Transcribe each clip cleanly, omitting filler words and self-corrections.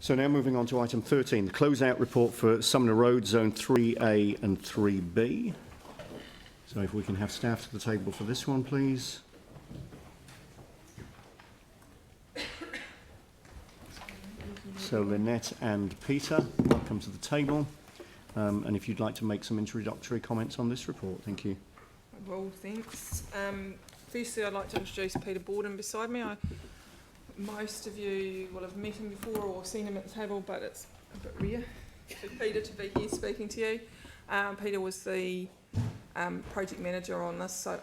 So now moving on to item 13, the closeout report for Sumner Road, Zone 3A and 3B. So if we can have staff to the table for this one, please. So Lynette and Peter, welcome to the table. And if you'd like to make some introductory comments on this report, thank you. Well, thanks. Firstly, I'd like to introduce Peter Borden beside me. Most of you will have met him before or seen him at the table, but it's a bit rare for Peter to be here speaking to you. Peter was the project manager on this, so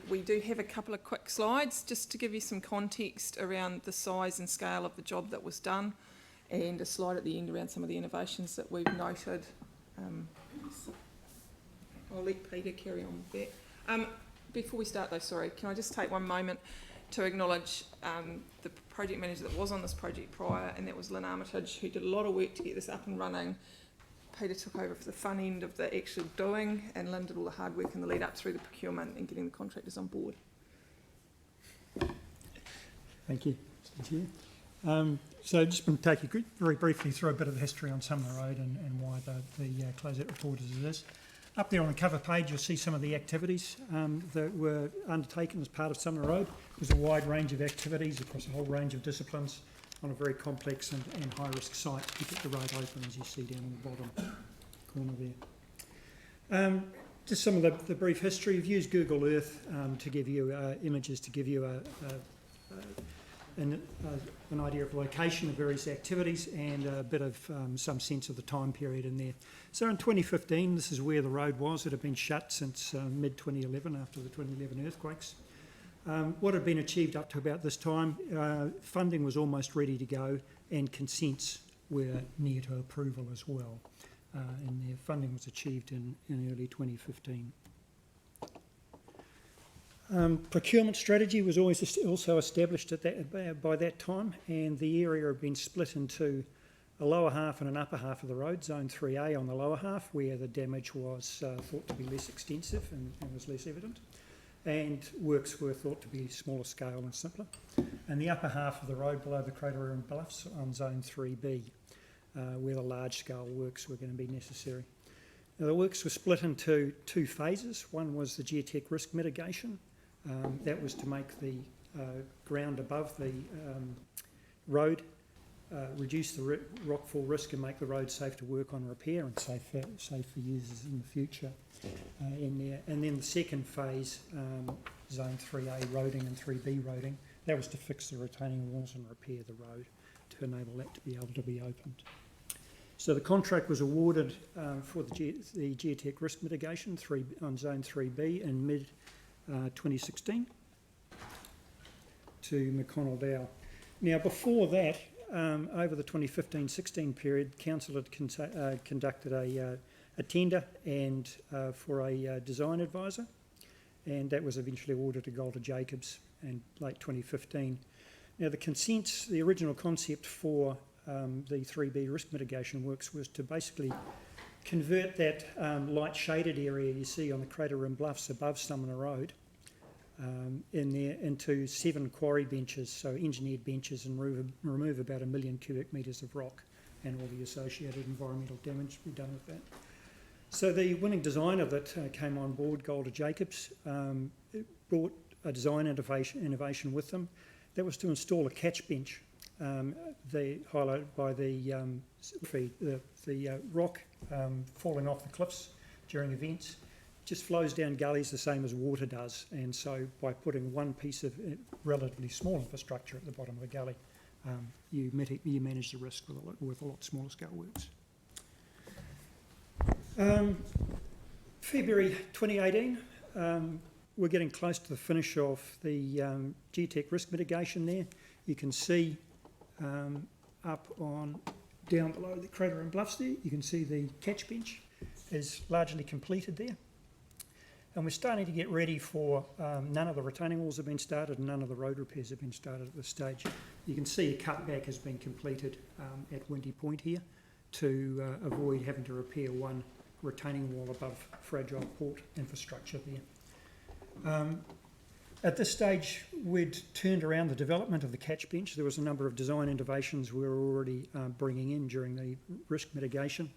we do have a couple of quick slides just to give you some context around the size and scale of the job that was done, and a slide at the end around some of the innovations that we've noted. I'll let Peter carry on with that. Before we start though, sorry, can I just take one moment to acknowledge the project manager that was on this project prior, and that was Lynn Armitage, who did a lot of work to get this up and running. Peter took over for the fun end of the actual doing, and Lynn did all the hard work in the lead up through the procurement and getting the contractors on board. Thank you. So just going to take you very briefly through a bit of the history on Sumner Road and why the closeout report is as it is. Up there on the cover page you'll see some of the activities that were undertaken as part of Sumner Road. There's a wide range of activities across a whole range of disciplines on a very complex and high risk site to keep the road open, as you see down in the bottom corner there. Just some of the brief history. We've used Google Earth to give you images to give you an idea of location of various activities and a bit of some sense of the time period in there. So in 2015, this is where the road was. It had been shut since mid-2011 after the 2011 earthquakes. What had been achieved up to about this time, funding was almost ready to go and consents were near to approval as well. And their funding was achieved in early 2015. Procurement strategy was also established by that time, and the area had been split into a lower half and an upper half of the road, Zone 3A on the lower half, where the damage was thought to be less extensive and was less evident, and works were thought to be smaller scale and simpler. And the upper half of the road below the crater and bluffs on Zone 3B, where the large scale works were going to be necessary. Now, the works were split into two phases. One was the geotech risk mitigation. That was to make the ground above the road, reduce the rockfall risk and make the road safe to work on repair and safe for users in the future in there. And then the second phase, Zone 3A roading and 3B roading, that was to fix the retaining walls and repair the road to enable that to be able to be opened. So the contract was awarded for the geotech risk mitigation on Zone 3B in mid-2016 to McConnell Dow. Now before that, over the 2015-16 period, Council had conducted a tender and for a design advisor, and that was eventually awarded to Golder Jacobs in late 2015. Now the original concept for the 3B risk mitigation works was to basically convert that light shaded area you see on the crater rim bluffs above Sumner Road in there into 7 quarry benches, so engineered benches, and remove about 1 million cubic metres of rock and all the associated environmental damage to be done with that. So the winning designer that came on board, Golder Jacobs, brought a design innovation with them. That was to install a catch bench, highlighted by the rock falling off the cliffs during events. Just flows down gullies the same as water does, and so by putting one piece of relatively small infrastructure at the bottom of the gully, you manage the risk with a lot smaller scale works. February 2018, we're getting close to the finish of the geotech risk mitigation there. You can see up on down below the crater and bluffs there, you can see the catch bench is largely completed there. And we're starting to get ready for, none of the retaining walls have been started and none of the road repairs have been started at this stage. You can see a cutback has been completed at Windy Point here to avoid having to repair one retaining wall above fragile port infrastructure there. At this stage, we'd turned around the development of the catch bench. There was a number of design innovations we were already bringing in during the risk mitigation.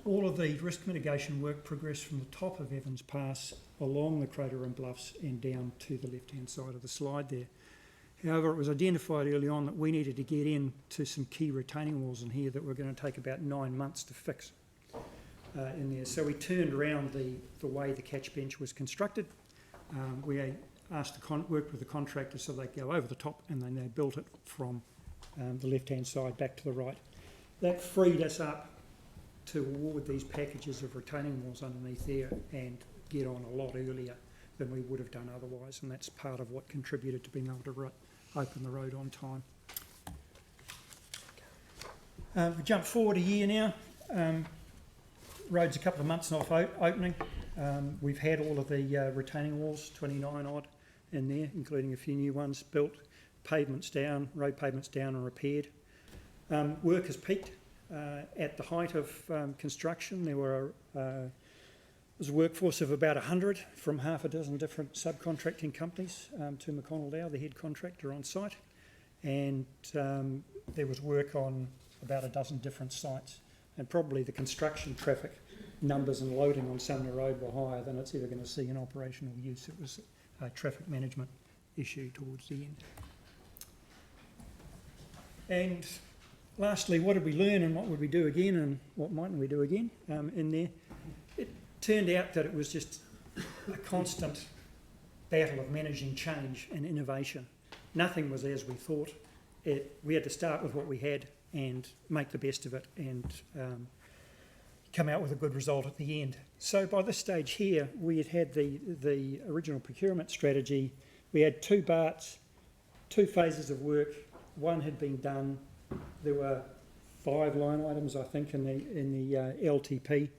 All of the risk mitigation work progressed from the top of Evans Pass along the Crater and Bluffs and down to the left-hand side of the slide there. However, it was identified early on that we needed to get into some key retaining walls in here that were going to take about 9 months to fix in there. So we turned around the way the catch bench was constructed. We asked worked with the contractor so they'd go over the top, and then they built it from the left-hand side back to the right. That freed us up to award these packages of retaining walls underneath there and get on a lot earlier than we would have done otherwise, and that's part of what contributed to being able to open the road on time. We jump forward a year now. Road's a couple of months off opening. We've had all of the retaining walls, 29 odd in there, including a few new ones built, pavements down, road pavements down and repaired. Work has peaked. At the height of construction, there was a workforce of about 100 from half a dozen different subcontracting companies to McConnell Dow, the head contractor on site, and there was work on about a dozen different sites, and probably the construction traffic numbers and loading on Sumner Road were higher than it's ever going to see in operational use. It was a traffic management issue towards the end. And lastly, what did we learn and what would we do again and what mightn't we do again in there? It turned out that it was just a constant battle of managing change and innovation. Nothing was as we thought. We had to start with what we had and make the best of it and come out with a good result at the end. So by this stage here, we had the original procurement strategy. We had 2 BARTs, 2 phases of work. One had been done. There were 5 line items, I think, in the LTP.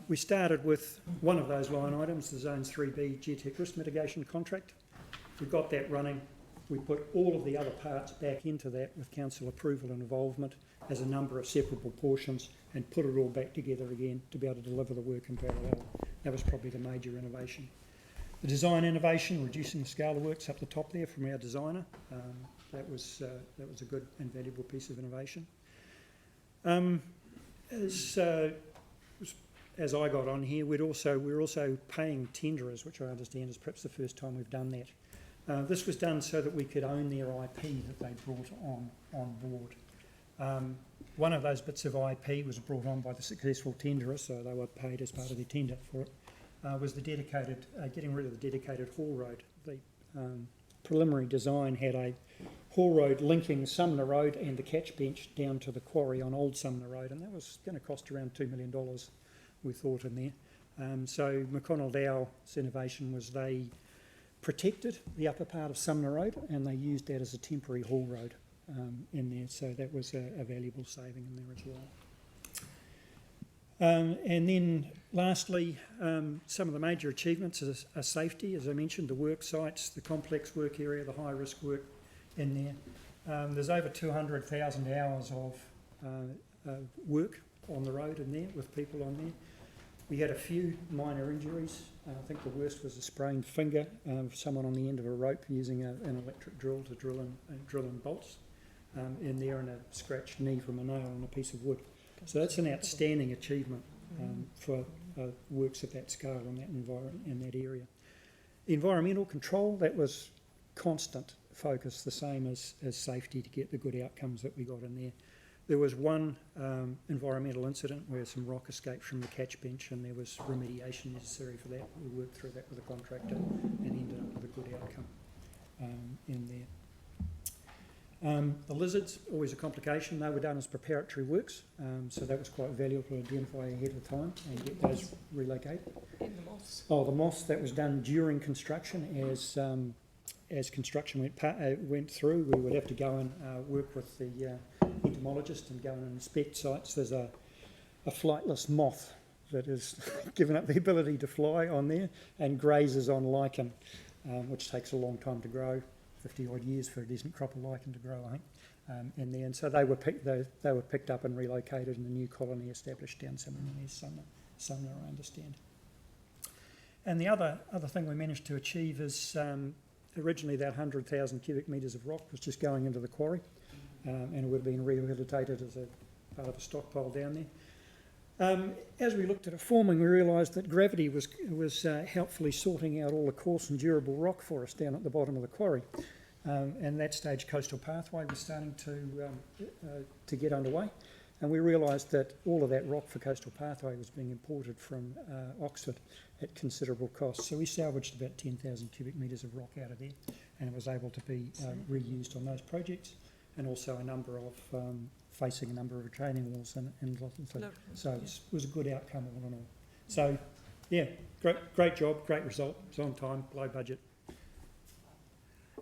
We started with one of those line items, the Zone 3B geotech risk mitigation contract. We got that running. We put all of the other parts back into that with council approval and involvement as a number of separable portions and put it all back together again to be able to deliver the work in parallel. That was probably the major innovation. The design innovation, reducing the scale of works up the top there from our designer. That was a good and valuable piece of innovation. As I got on here, we're also paying tenderers, which I understand is perhaps the first time we've done that. This was done so that we could own their IP that they brought on board. One of those bits of IP was brought on by the successful tenderer, so they were paid as part of their tender for it, was the dedicated, getting rid of the dedicated haul road. The preliminary design had a haul road linking Sumner Road and the catch bench down to the quarry on Old Sumner Road, and that was going to cost around $2 million, we thought, in there. So McConnell Dow's innovation was they protected the upper part of Sumner Road and they used that as a temporary haul road in there, so that was a valuable saving in there as well. And then lastly, some of the major achievements are safety, as I mentioned, the work sites, the complex work area, the high risk work in there. There's over 200,000 hours of work on the road in there with people on there. We had a few minor injuries. I think the worst was a sprained finger of someone on the end of a rope using an electric drill to drill in bolts in there, and a scratched knee from a nail on a piece of wood. So that's an outstanding achievement for works of that scale in that environment, in that area. Environmental control, that was constant focus, the same as safety, to get the good outcomes that we got in there. There was one environmental incident where some rock escaped from the catch bench and there was remediation necessary for that. We worked through that with the contractor and ended up with a good outcome in there. The lizards, always a complication. They were done as preparatory works, so that was quite valuable to identify ahead of time and get those relocated. And the moths. Oh, the moths, that was done during construction. As construction went through, we would have to go and work with the entomologist and go and inspect sites. There's a flightless moth that has given up the ability to fly on there and grazes on lichen, which takes a long time to grow, 50 odd years for a decent crop of lichen to grow, I think, in there. And so they were picked up and relocated, and a new colony established down somewhere near Sumner, I understand. And the other thing we managed to achieve is originally that 100,000 cubic metres of rock was just going into the quarry, and it would have been rehabilitated as a part of a stockpile down there. As we looked at it forming, we realised that gravity was helpfully sorting out all the coarse and durable rock for us down at the bottom of the quarry. And at that stage, Coastal Pathway was starting to get underway, and we realised that all of that rock for Coastal Pathway was being imported from Oxford at considerable cost. So we salvaged about 10,000 cubic metres of rock out of there, and it was able to be reused on those projects, and also a number of facing a number of retaining walls and lots of things. So it was a good outcome all in all. So yeah, great job, great result. It was on time, below budget.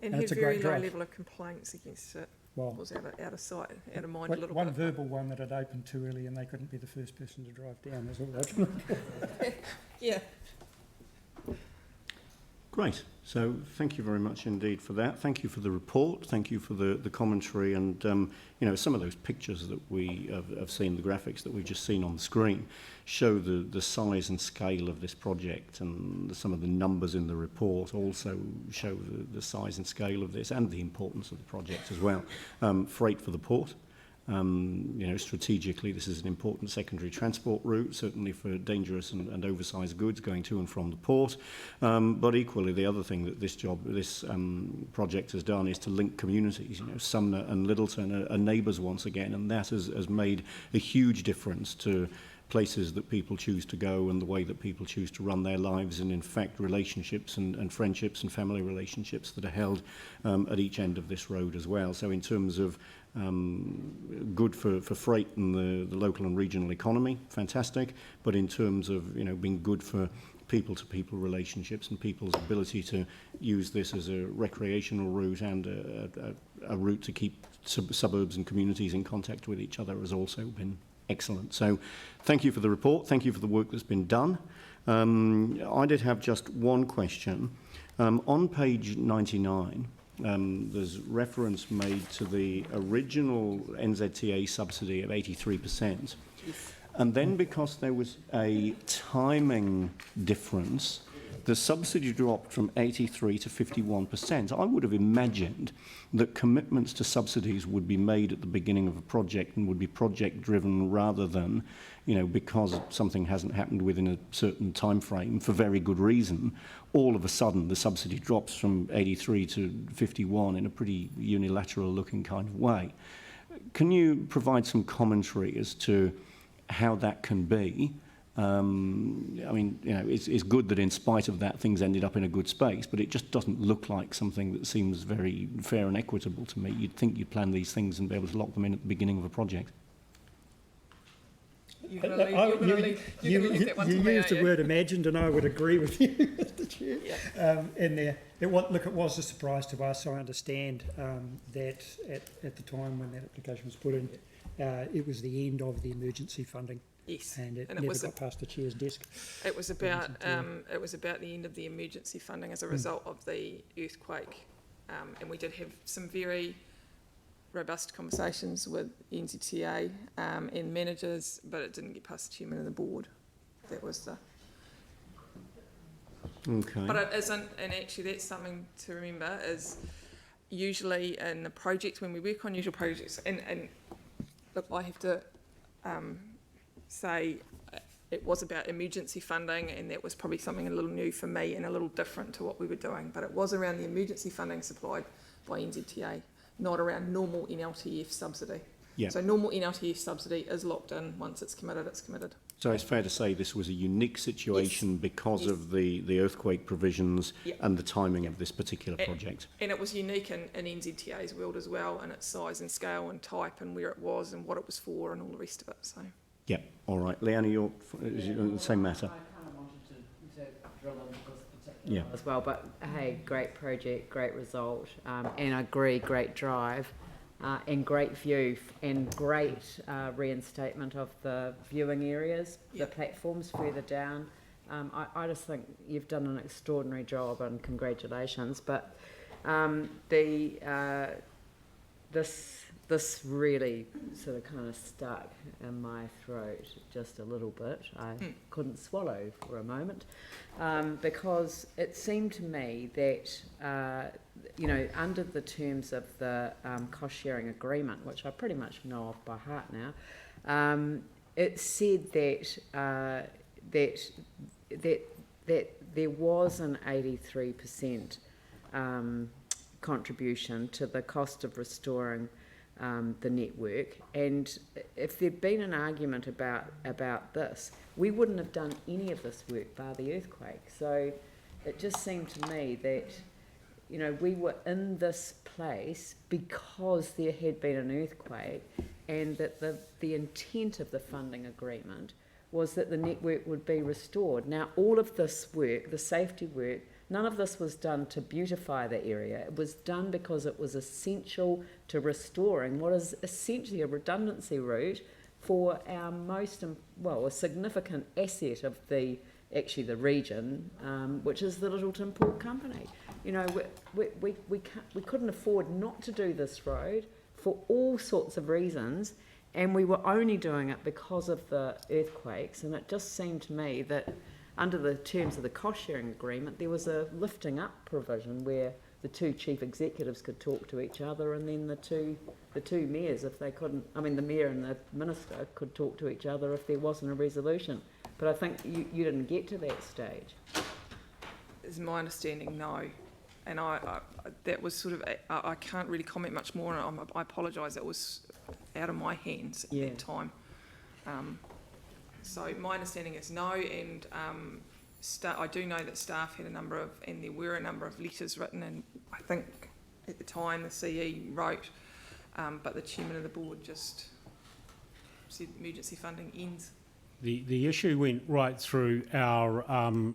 And it's had a very great low drive. level of complaints against it. Well, Was out of sight, out of mind a little one bit. verbal one that had opened too early and they couldn't be the first person to drive down. That's all right. Yeah. Great. So thank you very much indeed for that. Thank you for the report. Thank you for the commentary and, some of those pictures that we have seen, the graphics that we've just seen on the screen, show the size and scale of this project, and some of the numbers in the report also show the size and scale of this and the importance of the project as well. Freight for the port. Strategically, this is an important secondary transport route, certainly for dangerous and oversized goods going to and from the port. But equally, the other thing that this project has done is to link communities. Sumner and Littleton are neighbours once again, and that has made a huge difference to places that people choose to go and the way that people choose to run their lives, and in fact relationships and friendships and family relationships that are held at each end of this road as well. So in terms of good for freight and the local and regional economy, fantastic, but in terms of being good for people-to-people relationships and people's ability to use this as a recreational route and a route to keep suburbs and communities in contact with each other has also been excellent. So thank you for the report. Thank you for the work that's been done. I did have just one question. On page 99, there's reference made to the original NZTA subsidy of 83%. And then because there was a timing difference, the subsidy dropped from 83 to 51%. I would have imagined that commitments to subsidies would be made at the beginning of a project and would be project driven rather than, because something hasn't happened within a certain time frame for very good reason, all of a sudden the subsidy drops from 83 to 51 in a pretty unilateral looking kind of way. Can you provide some commentary as to how that can be? It's good that in spite of that things ended up in a good space, but it just doesn't look like something that seems very fair and equitable to me. You'd think you'd plan these things and be able to lock them in at the beginning of a project. You're going to leave that one to me, used the word imagined, and I would agree with you, Mr. Chair. Yeah. In there, it was a surprise to us. I understand that at the time when that application was put in, it was the end of the emergency funding. Yes, and it never got past the chair's desk. It was about the end of the emergency funding as a result of the earthquake, and we did have some very robust conversations with NZTA and managers, but it didn't get past the chairman of the board. That was the. Okay. But it isn't, and actually that's something to remember, is usually in a project, when we work on usual projects, and look, I have to say it was about emergency funding, and that was probably something a little new for me and a little different to what we were doing, but it was around the emergency funding supplied by NZTA, not around normal NLTF subsidy. Yeah. So normal NLTF subsidy is locked in. Once it's committed, it's committed. So it's fair to say this was a unique situation because of the earthquake provisions and the timing of this particular project. And it was unique in NZTA's world as well, in its size and scale and type and where it was and what it was for and all the rest of it. So. Yeah, all right. Leanne, you're the same matter. I kind of wanted to drill into this particular as well, but hey, great project, great result, and I agree, great drive. And great view and great reinstatement of the viewing areas, the platforms further down. I just think you've done an extraordinary job and congratulations. But this this really sort of kind of stuck in my throat just a little bit. I couldn't swallow for a moment, because it seemed to me that, you know, under the terms of the cost-sharing agreement, which I pretty much know off by heart now, it said that that there was an 83% contribution to the cost of restoring the network, and if there'd been an argument about this, we wouldn't have done any of this work bar the earthquake. So it just seemed to me that, you know, we were in this place because there had been an earthquake, and that the intent of the funding agreement was that the network would be restored. Now, all of this work, the safety work, none of this was done to beautify the area. It was done because it was essential to restoring what is essentially a redundancy route for our most, well, a significant asset of the region, which is the Littleton Port Company. You know, we couldn't afford not to do this road for all sorts of reasons, and we were only doing it because of the earthquakes. And it just seemed to me that under the terms of the cost-sharing agreement, there was a lifting up provision where the two chief executives could talk to each other, and then the two mayors, if they couldn't, I mean the mayor and the minister could talk to each other if there wasn't a resolution. But I think you didn't get to that stage. Is my understanding, no. And I that was sort of, I can't really comment much more, and I apologise, it was out of my hands at that time. So my understanding is no, and I do know that staff had and there were a number of letters written, and I think at the time the CE wrote, but the chairman of the board just said emergency funding ends. The issue went right through our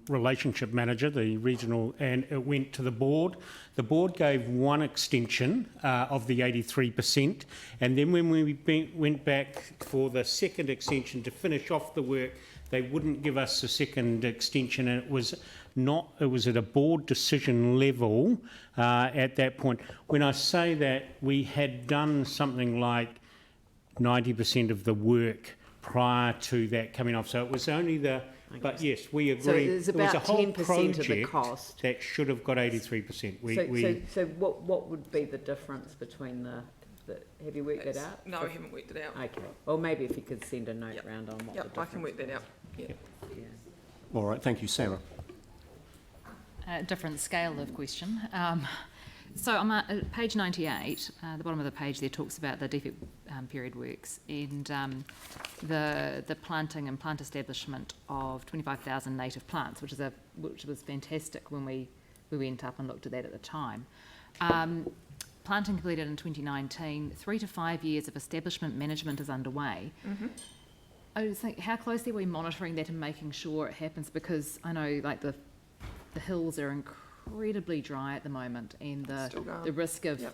relationship manager, the regional, and it went to the board. The board gave one extension of the 83%, and then when we went back for the second extension to finish off the work, they wouldn't give us a second extension, and it was at a board decision level at that point. When I say that, we had done something like 90% of the work prior to that coming off, so it was only but yes, we agree. So there's about there was a whole 10% of the cost that should have got 83%. So what would be the difference between the have you worked it out? No, I haven't worked it out. Okay. Or maybe if you could send a note round on what the difference I can work that out. Yeah. All right, thank you, Sarah. Different scale of question. So I'm at page 98, the bottom of the page there talks about the defect period works, and the planting and plant establishment of 25,000 native plants, which was fantastic when we went up and looked at that at the time. Planting completed in 2019, 3 to 5 years of establishment management is underway. Mm-hmm. I was thinking, how closely are we monitoring that and making sure it happens? Because I know, like, the hills are incredibly dry at the moment, and the risk of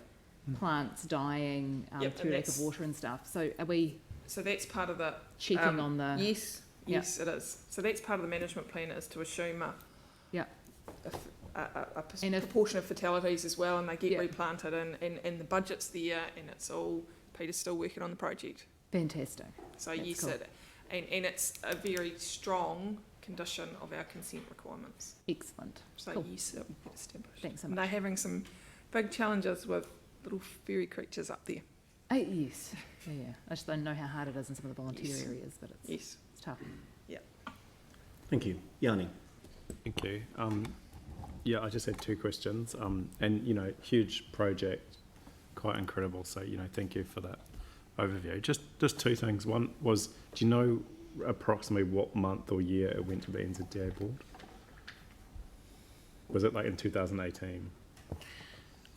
plants dying through lack of water and stuff. So are we? So that's part of the checking on the. Yes, it is. So that's part of the management plan, is to assume a proportion of fatalities as well, and they get replanted, and the budget's there, and it's all. Peter's still working on the project. Fantastic. So that's cool. And it's a very strong condition of our consent requirements. Excellent. So cool. Yes, it will get established. Thanks so much. And they're having some big challenges with little fairy creatures up there. Yes. Yeah. I just don't know how hard it is in some of the volunteer areas, but it's tough. Yeah. Thank you. Yanni. Thank you. I just had two questions. And, you know, huge project, quite incredible. So, you know, thank you for that overview. Just two things. One was, do you know approximately what month or year it went to the NZDA board? Was it like in 2018?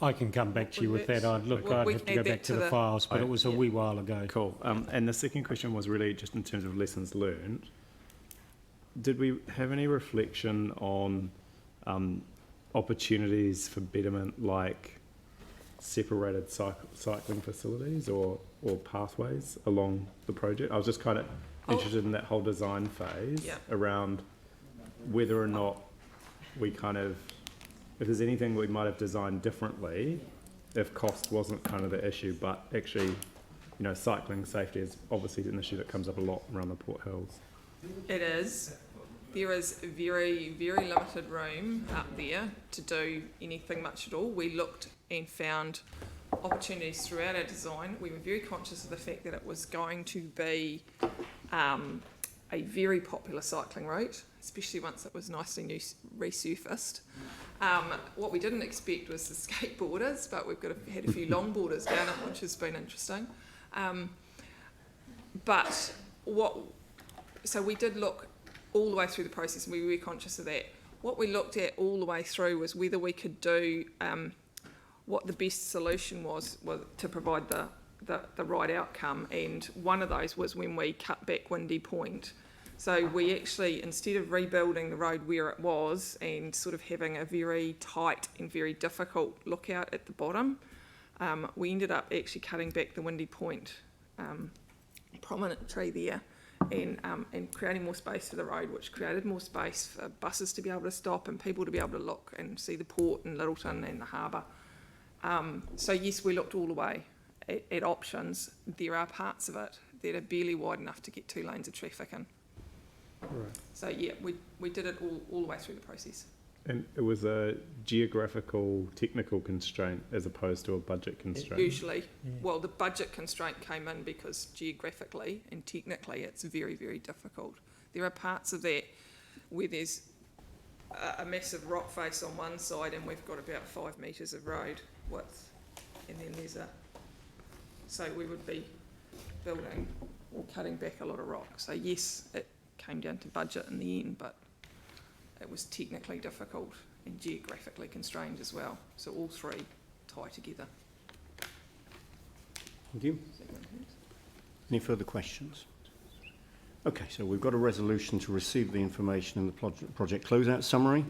I can come back to you with that. I'd have to go back to the files, but it was a wee while ago. Cool. And the second question was really just in terms of lessons learned. Did we have any reflection on opportunities for betterment, like separated cycling facilities or pathways along the project? I was just kind of interested in that whole design phase around whether or not we if there's anything we might have designed differently if cost wasn't kind of the issue, but actually you know, cycling safety is obviously an issue that comes up a lot around the Port Hills. It is. There is very, very limited room up there to do anything much at all. We looked and found opportunities throughout our design. We were very conscious of the fact that it was going to be a very popular cycling route, especially once it was nicely resurfaced. What we didn't expect was the skateboarders, but we've had a few longboarders down it, which has been interesting. So we did look all the way through the process, and we were conscious of that. What we looked at all the way through was whether we could do what the best solution was to provide the right outcome, and one of those was when we cut back Windy Point. So we actually, instead of rebuilding the road where it was and sort of having a very tight and very difficult lookout at the bottom, we ended up actually cutting back the Windy Point prominent tree there and creating more space for the road, which created more space for buses to be able to stop and people to be able to look and see the port and Littleton and the harbour. So yes, we looked all the way at options. There are parts of it that are barely wide enough to get 2 lanes of traffic in. Right. So yeah, we did it all the way through the process. And it was a geographical, technical constraint as opposed to a budget constraint. Usually, well, the budget constraint came in because geographically and technically it's very, very difficult. There are parts of that where there's a massive rock face on one side and we've got about 5 metres of road width, and then so we would be building or cutting back a lot of rock. So yes, it came down to budget in the end, but it was technically difficult and geographically constrained as well. So all three tie together. Thank you. Any further questions? Okay, so we've got a resolution to receive the information in the project closeout summary.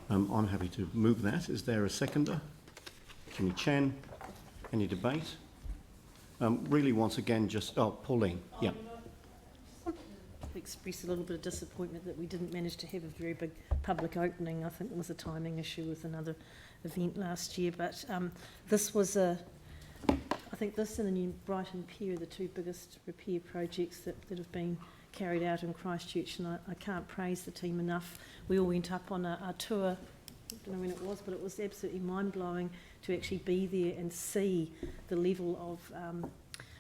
I'm happy to move that. Is there a seconder? Jimmy Chen. Any debate? Really, once again, just Pauline. Yeah. Express a little bit of disappointment that we didn't manage to have a very big public opening. I think it was a timing issue with another event last year, but this was I think this and the new Brighton Pier are the 2 biggest repair projects that have been carried out in Christchurch, and I can't praise the team enough. We all went up on a tour, I don't know when it was, but it was absolutely mind-blowing to actually be there and see the level of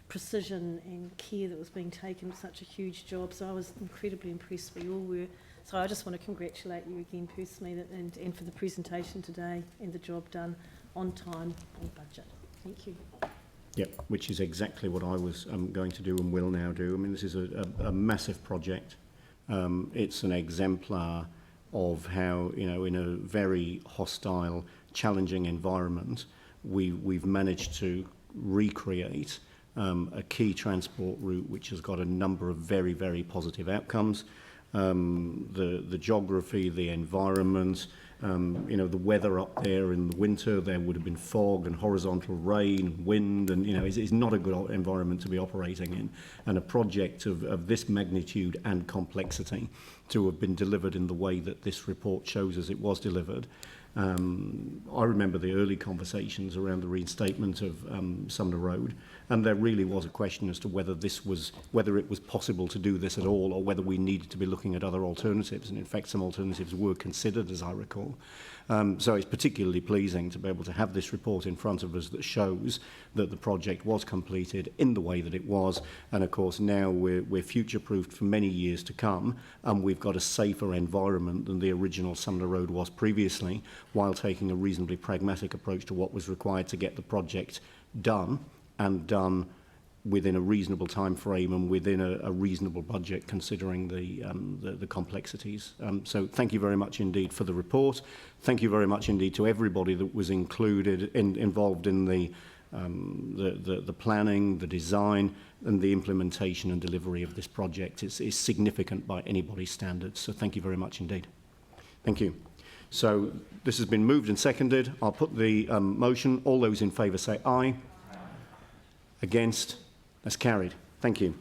precision and care that was being taken with such a huge job. So I was incredibly impressed, we all were. So I just want to congratulate you again personally and for the presentation today and the job done on time, on budget. Thank you. Yep, which is exactly what I was going to do and will now do. I mean, this is a massive project. It's an exemplar of how, you know, in a very hostile, challenging environment, we've managed to recreate a key transport route which has got a number of very, very positive outcomes. The geography, the environment, you know, the weather up there in the winter, there would have been fog and horizontal rain and wind, and, you know, it's not a good environment to be operating in. And a project of this magnitude and complexity to have been delivered in the way that this report shows us it was delivered. I remember the early conversations around the reinstatement of Sumner Road, and there really was a question as to whether it was possible to do this at all, or whether we needed to be looking at other alternatives. And in fact, some alternatives were considered, as I recall. So it's particularly pleasing to be able to have this report in front of us that shows that the project was completed in the way that it was, and of course now we're future-proofed for many years to come, and we've got a safer environment than the original Sumner Road was previously, while taking a reasonably pragmatic approach to what was required to get the project done, and done within a reasonable time frame and within a reasonable budget, considering the complexities. So thank you very much indeed for the report. Thank you very much indeed to everybody that was involved in the planning, the design, and the implementation and delivery of this project. It's significant by anybody's standards. So thank you very much indeed. Thank you. So this has been moved and seconded. I'll put the motion. All those in favour say aye. Against? That's carried. Thank you.